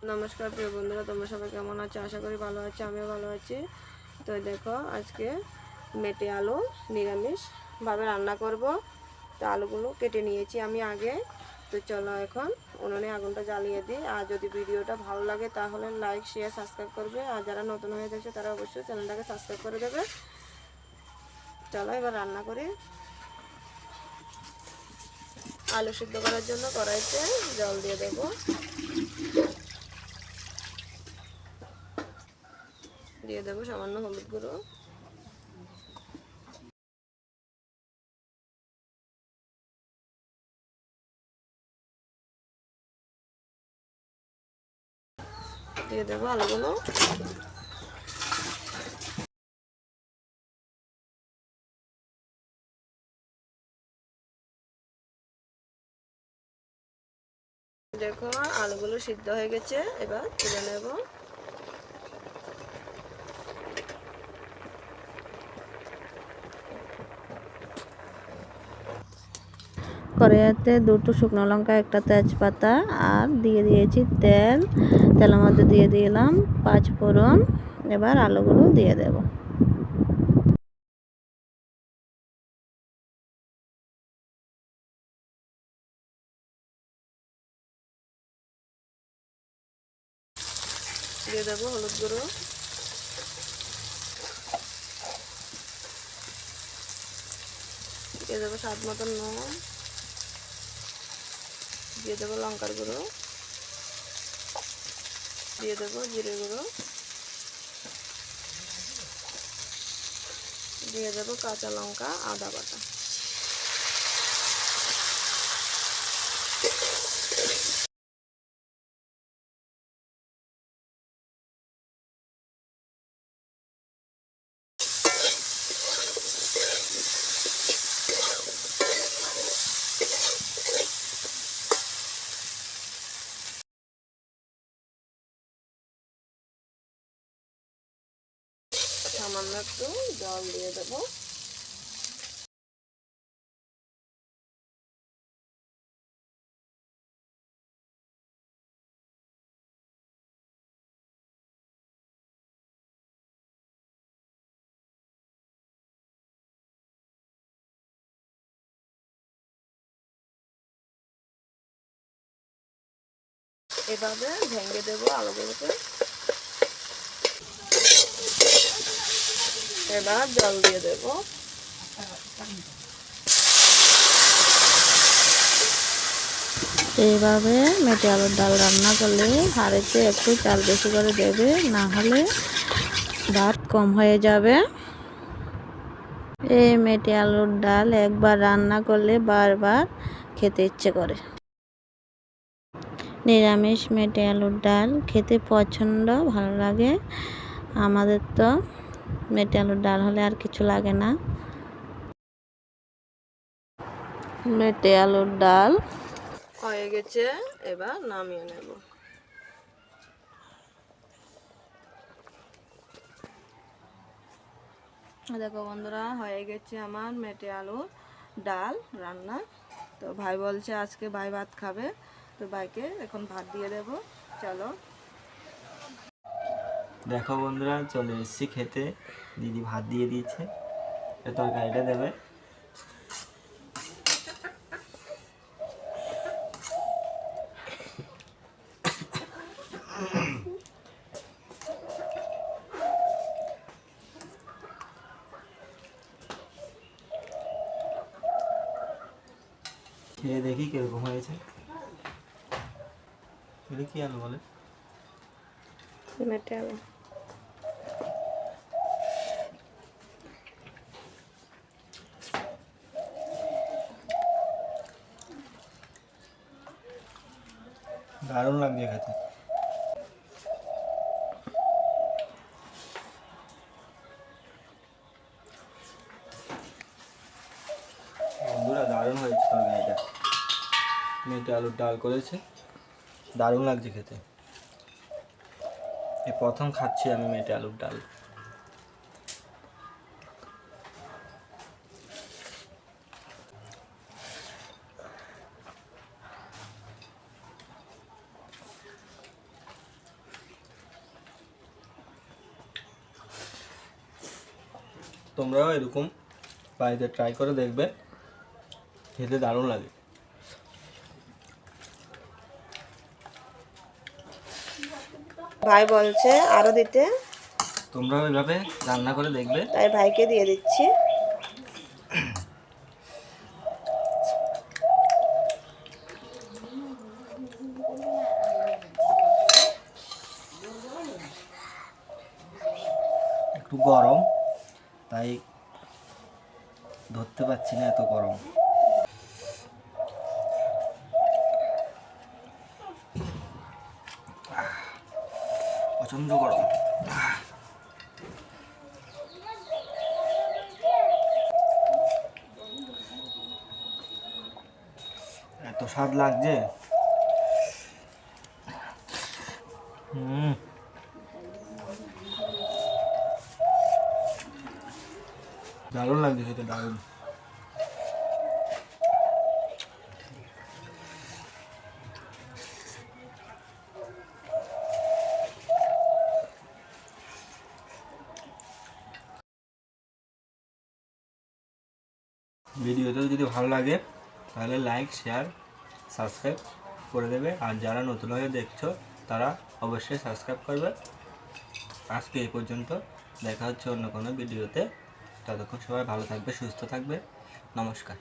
নমস্কার প্রিয় বন্ধুরা, তোমরা সবাই কেমন আছো? আশা করি ভালো আছো, আমিও ভালো আছি। তো দেখো, আজকে মেটে আলু নিরামিষভাবে রান্না করব। তো আলুগুলো কেটে নিয়েছি আমি আগে। তো চলো এখন উনুনে আগুনটা জ্বালিয়ে দিই। আর যদি ভিডিওটা ভালো লাগে তাহলে লাইক, শেয়ার, সাবস্ক্রাইব করবে। আর যারা নতুন হয়ে দেখছে তারা অবশ্যই চ্যানেলটাকে সাবস্ক্রাইব করে দেবে। চলো এবার রান্না করি। আলু সিদ্ধ করার জন্য কড়াইতে জল দিয়ে দেবো। দিয়ে দেবো সামান্য হলুদ গুঁড়ো, দিয়ে দেবো আলুগুলো। দেখো আলুগুলো সিদ্ধ হয়ে গেছে, এবার তুলে নেব। কড়াইতে দুটো শুকনো লঙ্কা, একটা তেজপাতা আর দিয়ে দিয়েছি তেল। তেলের মধ্যে দিয়ে দিলাম 5 ফোড়ন। এবার আলুগুলো দিয়ে দেব। দিয়ে দেবো হলুদ গুঁড়ো, দিয়ে দেবো স্বাদ মতন নুন, দিয়ে দেবো লঙ্কার গুঁড়ো, দিয়ে দেবো জিরে গুঁড়ো, দিয়ে দেবো কাঁচা লঙ্কা, আদা বাটা। সামান্য একটু জল দিয়ে দেবো। এভাবে ভেঙে দেবো আলুগুলোকে। এবার জল দিয়ে দেবো। এইভাবে মেটে আলুর ডাল রান্না করলে হাঁড়িতে একটু চাল বেশি করে দেবে, না হলে ভাত কম হয়ে যাবে। এই মেটে আলুর ডাল একবার রান্না করলে বারবার খেতে ইচ্ছে করে। নিরামিষ মেটে আলুর ডাল খেতে প্রচণ্ড ভালো লাগে। আমাদের তো মেটে আলুর ডাল হলে আর কিছু লাগে না। মেটে আলুর ডাল হয়ে গেছে, এবার নামিয়ে নেব। দেখো বন্ধুরা, হয়ে গেছে আমার মেটে আলুর ডাল রান্না। তো ভাই বলছে আজকে ভাই ভাত খাবে, তো ভাইকে এখন ভাত দিয়ে দেব। চলো দেখো বন্ধুরা, চলে এসেছি খেতে। দিদি ভাত দিয়ে দিয়েছে, তরকারিটা দেবে। খেয়ে দেখি কিরকম হয়েছে। কি আলু বলে? মেটে আলু। দারুণ লাগছে খেতে। বন্ধুরা, দারুণ হয়েছে তরকারিটা। মেটে আলুর ডাল করেছে, দারুণ লাগছে খেতে। এই প্রথম খাচ্ছি আমি মেটে আলুর ডাল। তোমরাও এরকম বাড়িতে ট্রাই করে দেখবে, খেতে দারুণ লাগে। ভাই বলছে আরো দিতে, তোমরাও এভাবে রান্না করে দেখবে। তাই ভাইকে দিয়ে দিচ্ছি। একটু গরম, তাই ধরতে পারছি না, এত গরম। প্রচণ্ড গরম। এত স্বাদ লাগছে। দারুণ লাগছে সেটা, দারুণ। ভিডিওটা যদি ভালো লাগে তাহলে লাইক, শেয়ার, সাবস্ক্রাইব করে দেবে। আর যারা নতুনভাবে দেখছো তারা অবশ্যই সাবস্ক্রাইব করবে। আজকে এই পর্যন্ত, দেখা হচ্ছে অন্য কোনো ভিডিওতে। ততক্ষণ সবাই ভালো থাকবে, সুস্থ থাকবে। নমস্কার।